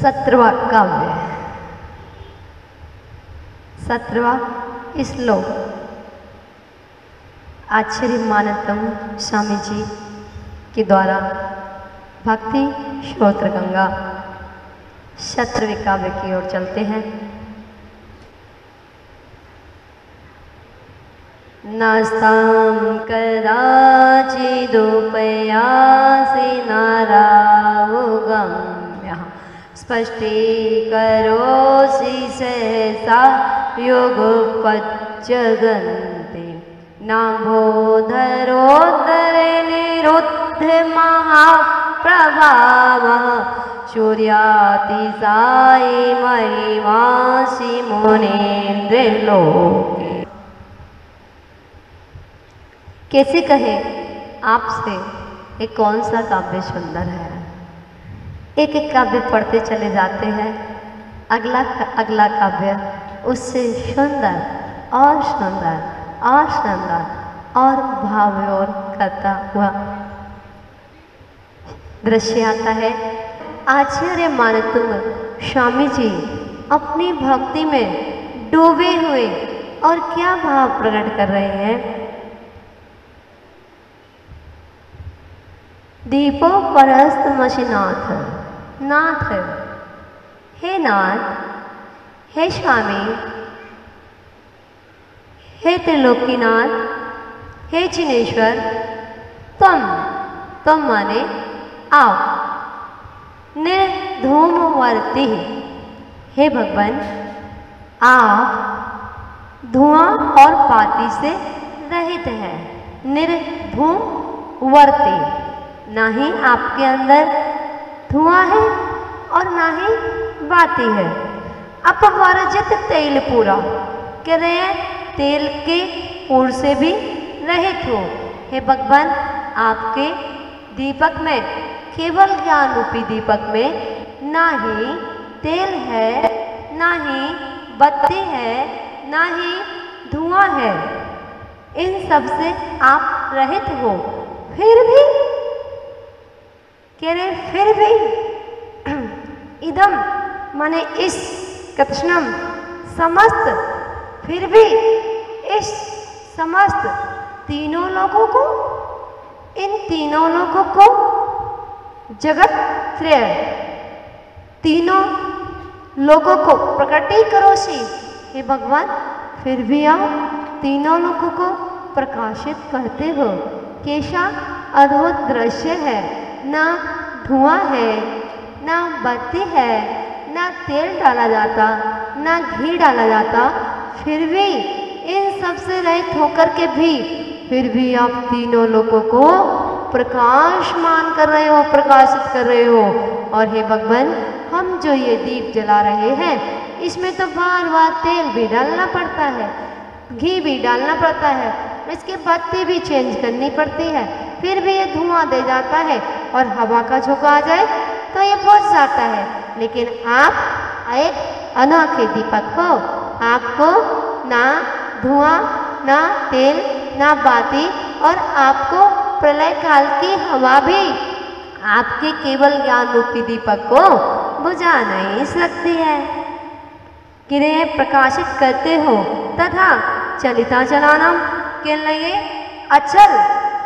17वां काव्य, 17वां श्लोक। आचार्य मानतम स्वामी जी के द्वारा भक्ति श्रोत्र गंगा 17वें काव्य की ओर चलते हैं। नास्तां कदाचिदुपयासि नारावगम्यः स्पष्टीकरोषि सहसा योगोपजगन्ते नाभोधरोदरे निरुद्ध महाप्रभावः सूर्यातिशायी महिमासि मुनीन्द्रलोके। कैसे कहे आपसे ये कौन सा काव्य सुंदर है। एक एक काव्य पढ़ते चले जाते हैं, अगला काव्य उससे सुंदर और सुंदर और सुंदर और भावयोर करता हुआ दृश्य आता है। आचार्य मानतुंग स्वामी जी अपनी भक्ति में डूबे हुए और क्या भाव प्रकट कर रहे हैं। दीपो परस्तमशिनाथ, नाथ, हे नाथ, हे स्वामी, हे त्रिलोकीनाथ, हे जिनेश्वर, तुम माने आओ। निर्धूमवर्ती, हे भगवान आप धुआं और पाती से रहित है। निर्धूमवर्ती, ना ही आपके अंदर धुआं है और ना ही बाती है। अपवर्जित तेल पूरा, कह रहे हैं तेल के पूर से भी रहित हो। हे भगवान आपके दीपक में, केवल ज्ञान रूपी दीपक में ना ही तेल है, ना ही बत्ती है, ना ही धुआं है। इन सब से आप रहित हो। फिर भी कह रहे फिर भी इदम माने इस कृष्णम समस्त, फिर भी इस समस्त तीनों लोगों को, इन तीनों लोगों को जगत त्रय तीनों लोगों को प्रकटी करोसी। हे भगवान फिर भी आप तीनों लोगों को प्रकाशित करते हो। कैसा अद्भुत दृश्य है। ना धुआं है, ना बत्ती है, ना तेल डाला जाता, ना घी डाला जाता, फिर भी इन सब से रहित होकर के भी फिर भी आप तीनों लोगों को प्रकाशमान कर रहे हो, प्रकाशित कर रहे हो। और हे भगवान हम जो ये दीप जला रहे हैं इसमें तो बार बार तेल भी डालना पड़ता है, घी भी डालना पड़ता है, इसकी बत्ती भी चेंज करनी पड़ती है, फिर भी ये धुआं दे जाता है और हवा का झोंका आ जाए तो ये बुझ जाता है। लेकिन आप एक अनोखे दीपक हो। आपको ना धुआं, ना तेल, ना बाती, और आपको प्रलय काल की हवा भी आपके केवल ज्ञान रूपी दीपक को बुझा नहीं सकती है। किरे प्रकाशित करते हो तथा चलिता चलानम के लिए अचल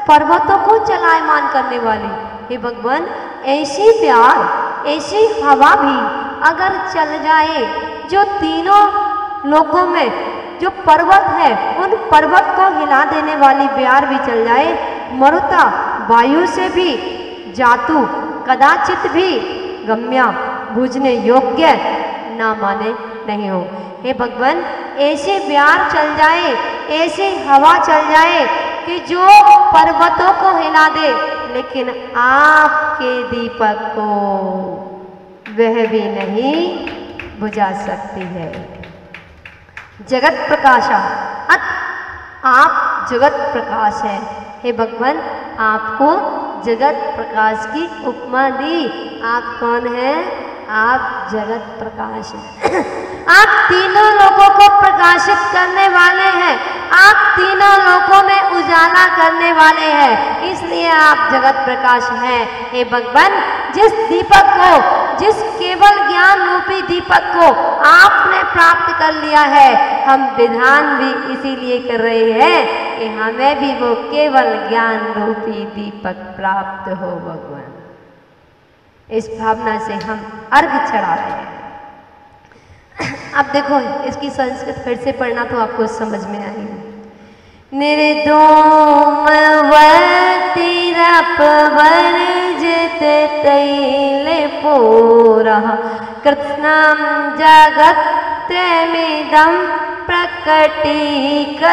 पर्वतों को चलायमान करने वाली। हे भगवान ऐसी प्यार, ऐसी हवा भी अगर चल जाए, जो तीनों लोगों में जो पर्वत है उन पर्वत को हिला देने वाली प्यार भी चल जाए, मरुता वायु से भी जातु कदाचित भी गम्या बुझने योग्य ना माने नहीं हो। हे भगवान ऐसे प्यार चल जाए, ऐसी हवा चल जाए कि जो पर्वतों को हिला दे, लेकिन आपके दीपक को वह भी नहीं बुझा सकती है। जगत प्रकाशा, आप जगत प्रकाश है। हे भगवान आपको जगत प्रकाश की उपमा दी। आप कौन है? आप जगत प्रकाश हैं। आप तीनों लोगों को प्रकाशित करने वाले हैं, आप तीनों लोगों में उजाला करने वाले हैं, इसलिए आप जगत प्रकाश हैं। हे भगवान जिस दीपक को जिस केवल ज्ञान रूपी दीपक को आपने प्राप्त कर लिया है, हम विधान भी इसीलिए कर रहे हैं कि हमें भी वो केवल ज्ञान रूपी दीपक प्राप्त हो भगवान। इस भावना से हम अर्घ चढ़ा रहे हैं। अब देखो इसकी संस्कृत फिर से पढ़ना तो आपको समझ में आएगी। निर्धूम वर्तिरपवर्जित तैल पूरा कृत्स्नं जगत्त्रयमिदं प्रकटीकरोषि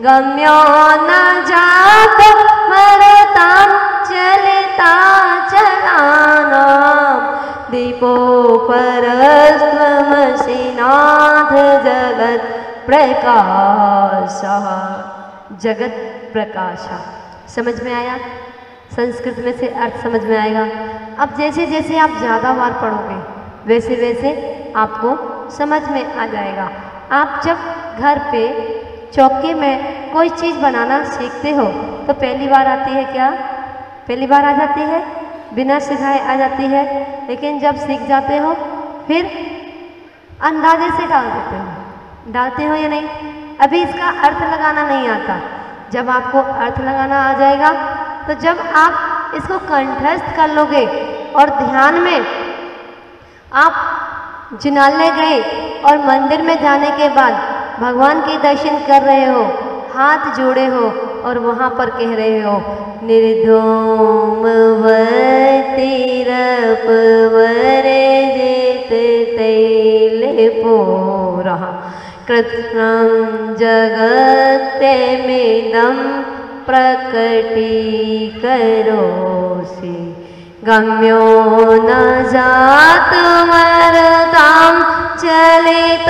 गम्यो न जातो मरतां चलिताचलानां दीपोपरस्त्वमसि नाथ जगत् प्रकाश। जगत प्रकाश समझ में आया? संस्कृत में से अर्थ समझ में आएगा। अब जैसे जैसे आप ज़्यादा बार पढ़ोगे वैसे वैसे आपको समझ में आ जाएगा। आप जब घर पे चौके में कोई चीज़ बनाना सीखते हो तो पहली बार आती है क्या? पहली बार आ जाती है, बिना सिखाए आ जाती है। लेकिन जब सीख जाते हो फिर अंदाजे से डालते हो या नहीं? अभी इसका अर्थ लगाना नहीं आता। जब आपको अर्थ लगाना आ जाएगा तो जब आप इसको कंठस्थ कर लोगे और ध्यान में आप जिनालय गए और मंदिर में जाने के बाद भगवान के दर्शन कर रहे हो, हाथ जोड़े हो और वहाँ पर कह रहे हो निर्धूम वर्तिरपवर्जित तैल पूरा कृत्स्नं जगत्त्रयमिदं प्रकटीकरोषि गम्यो न जातुमर्तां चलिताचलानां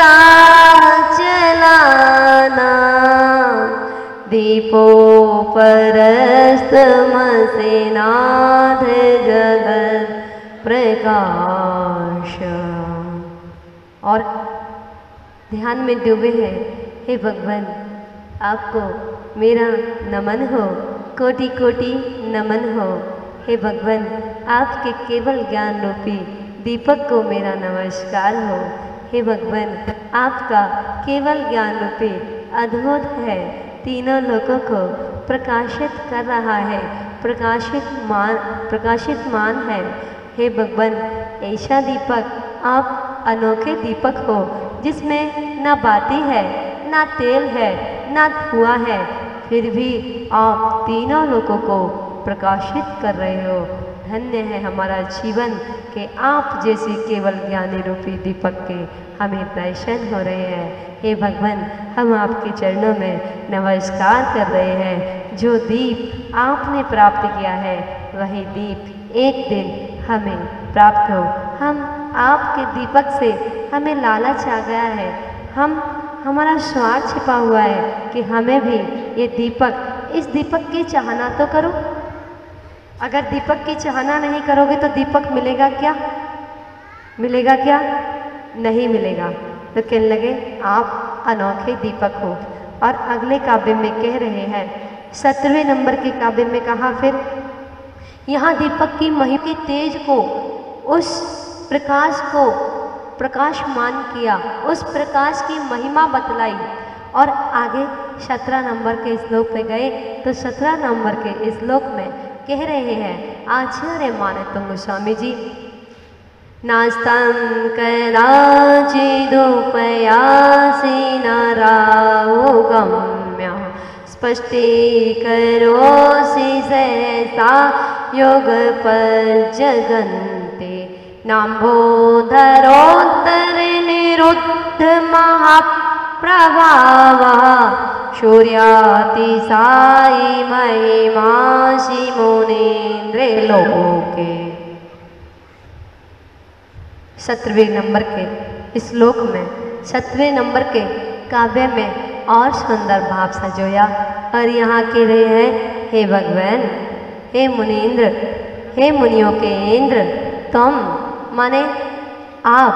दीपोपरस्तमसि नाथ जगत् प्रकाश। और ध्यान में डूबे हैं। हे भगवान, आपको मेरा नमन हो, कोटि कोटि नमन हो। हे भगवान, आपके केवल ज्ञान रूपी दीपक को मेरा नमस्कार हो। हे भगवान, आपका केवल ज्ञान रूपी अद्भुत है, तीनों लोगों को प्रकाशित कर रहा है, प्रकाशित मान है। हे भगवान, ऐसा दीपक आप अनोखे दीपक हो जिसमें ना बाती है, ना तेल है, ना धुआं है, फिर भी आप तीनों लोगों को प्रकाशित कर रहे हो। धन्य है हमारा जीवन कि आप जैसे केवल ज्ञानी रूपी दीपक के हमें दर्शन हो रहे हैं। हे भगवान, हम आपके चरणों में नमस्कार कर रहे हैं। जो दीप आपने प्राप्त किया है वही दीप एक दिन हमें प्राप्त हो। हम आपके दीपक से हमें लालच आ गया है, हमारा स्वार्थ छिपा हुआ है कि हमें भी ये दीपक, इस दीपक की चाहना तो करो। अगर दीपक की चाहना नहीं करोगे तो दीपक मिलेगा क्या? मिलेगा क्या? नहीं मिलेगा। तो कहने लगे आप अनोखे दीपक हो। और अगले काव्य में कह रहे हैं, 17वें नंबर के काव्य में कहा फिर यहाँ दीपक की महिमा के तेज को, उस प्रकाश को प्रकाशमान किया, उस प्रकाश की महिमा बतलाई। और आगे 17 नंबर के श्लोक पे गए तो 17 नंबर के श्लोक में कह रहे हैं आचार्य मानतुंग गोस्वामी जी, नास्तं कदाचिदुपयासि नरावगम्य स्पष्टीकरोषि सहसा योगपज्जगन्ते नाम्भोधरोत्तरनिरुद्ध महाप्रभावः सूर्यातिसायी महिमासि मुनीन्द्रे लोके। 17वें नंबर के श्लोक में 17वें नंबर के काव्य में और सुंदर भाव सजोया। और यहाँ कह रहे हैं, हे भगवान, हे मुनीन्द्र, हे मुनियों के इंद्र, तुम माने आप,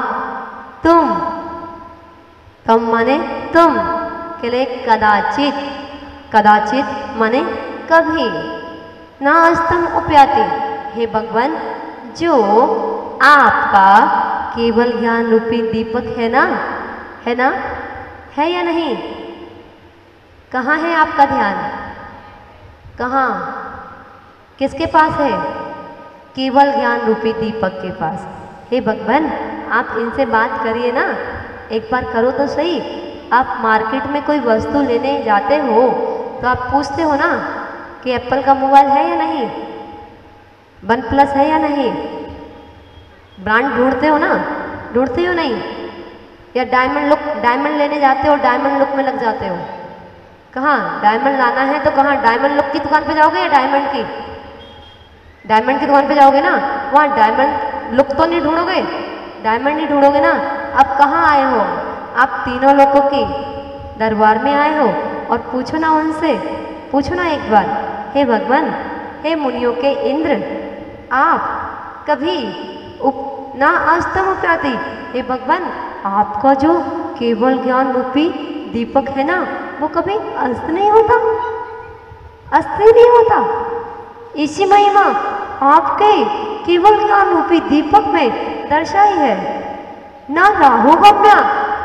तुम माने तुम के लिए कदाचित, कदाचित माने कभी, नास्तम उपयाति, हे भगवान, जो आपका केवल ज्ञान रूपी दीपक है ना, है ना, है या नहीं? कहाँ है आपका ध्यान? कहाँ? किसके पास है? केवल ज्ञान रूपी दीपक के पास। हे भगवान, आप इनसे बात करिए ना, एक बार करो तो सही। आप मार्केट में कोई वस्तु लेने जाते हो तो आप पूछते हो ना कि एप्पल का मोबाइल है या नहीं, वन प्लस है या नहीं, ब्रांड ढूंढते हो ना, ढूंढते हो नहीं? या डायमंड लेने जाते हो, डायमंड लुक में लग जाते हो। कहाँ डायमंड लाना है तो कहाँ, डायमंड लुक की दुकान पे जाओगे या डायमंड की? डायमंड की दुकान पे जाओगे ना, वहाँ डायमंड लुक तो नहीं ढूंढोगे, डायमंड नहीं ढूंढोगे ना। अब कहाँ आए हो? आप तीनों लोगों की दरबार में आए हो और पूछो ना उनसे, पूछो ना एक बार, हे भगवान, हे मुनियों के इंद्र, आप कभी ना अस्तम प्याती, हे भगवान, आपका जो केवल ज्ञान रूपी दीपक है ना, वो कभी अस्त नहीं होता, अस्त ही नहीं होता। इसी महिमा आपके केवल ज्ञान रूपी दीपक में दर्शाई है। ना राहु गम्या,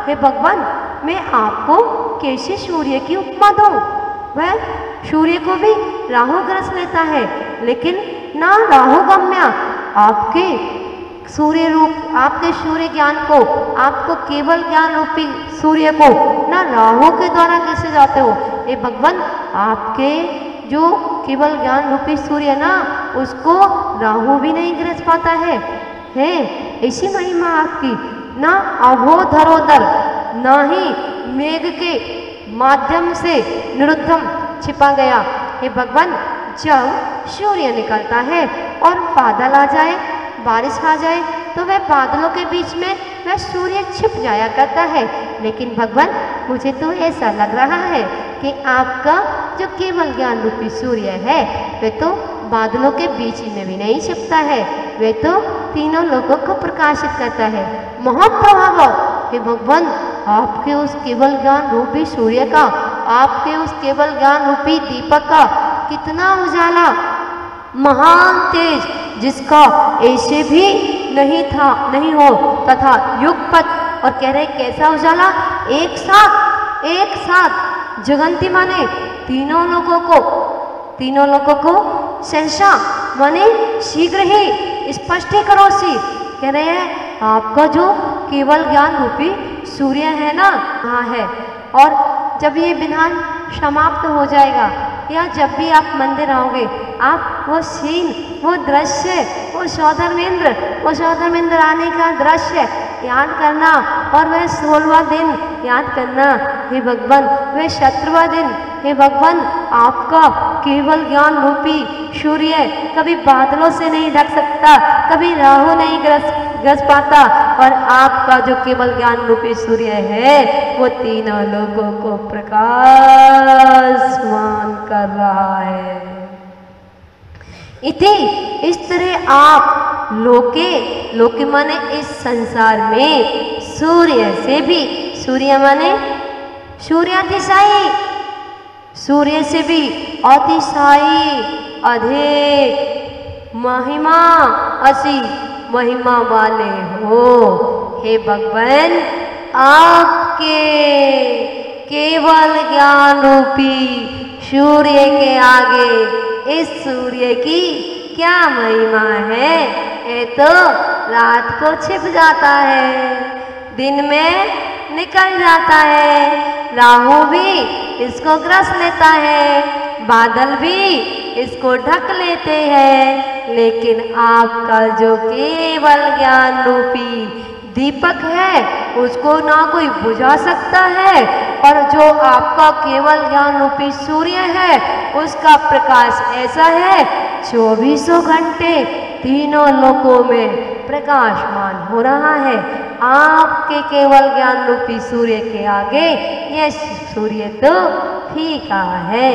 हे भगवान, मैं आपको कैसे सूर्य की उपमा दूं? वह सूर्य को भी राहु ग्रस लेता है, लेकिन ना राहु गम्या, आपके सूर्य रूप, आपके सूर्य ज्ञान को, आपको केवल ज्ञान रूपी सूर्य को ना राहु के द्वारा कैसे जाते हो? हे भगवान, आपके जो केवल ज्ञान रूपी सूर्य ना, उसको राहु भी नहीं ग्रस पाता है। ऐसी महिमा आपकी, ना अहोधरोधर, ना ही मेघ के माध्यम से निरुद्धम छिपा गया। हे भगवान, जब सूर्य निकलता है और बादल आ जाए, बारिश आ जाए, तो वह बादलों के बीच में वह सूर्य छिप जाया करता है। लेकिन भगवान, मुझे तो ऐसा लग रहा है कि आपका जो केवल ज्ञान रूपी सूर्य है, वह तो बादलों के बीच में भी नहीं छिपता है, वह तो तीनों लोगों को प्रकाशित करता है। महाप्रभाव, हे भगवान, आपके उस केवल ज्ञान रूपी सूर्य का, आपके उस केवल ज्ञान रूपी दीपक का कितना उजाला, महान तेज, जिसका ऐसे भी नहीं हो तथा युगपत, और कह रहे कैसा उजाला, एक साथ जगंती माने तीनों लोगों को सहसा माने शीघ्र ही स्पष्टीकरोसी। कह रहे हैं आपका जो केवल ज्ञान रूपी सूर्य है ना, हाँ है, और जब ये विधान समाप्त हो जाएगा या जब भी आप मंदिर आओगे, आप वो सीन, वो दृश्य, वो सौधर्मेंद्र आने का दृश्य याद करना, और वह 16वां दिन याद करना। हे भगवान, वह 17वां दिन, हे भगवान, आपका केवल ज्ञान रूपी सूर्य कभी बादलों से नहीं ढक सकता, कभी राहु नहीं ग्रस पाता, और आपका जो केवल ज्ञान रूपी सूर्य है, वो तीनों लोगों को प्रकाशमान कर रहा है। इस तरह आप लोके माने इस संसार में सूर्य से भी, सूर्य माने सूर्यातिशायी, सूर्य से भी अतिशायी, अधिक महिमा, असी महिमा वाले हो। हे भगवान, आपके केवल ज्ञान रूपी सूर्य के आगे इस सूर्य की क्या महिमा है? ये तो रात को छिप जाता है, दिन में निकल जाता है, राहु भी इसको ग्रस लेता है, बादल भी इसको ढक लेते हैं, लेकिन आपका जो केवल ज्ञान रूपी दीपक है, उसको ना कोई बुझा सकता है, और जो आपका केवल ज्ञान रूपी सूर्य है, उसका प्रकाश ऐसा है 24 घंटे तीनों लोकों में प्रकाशमान हो रहा है। आपके केवल ज्ञान रूपी सूर्य के आगे यह सूर्य तो फीका है।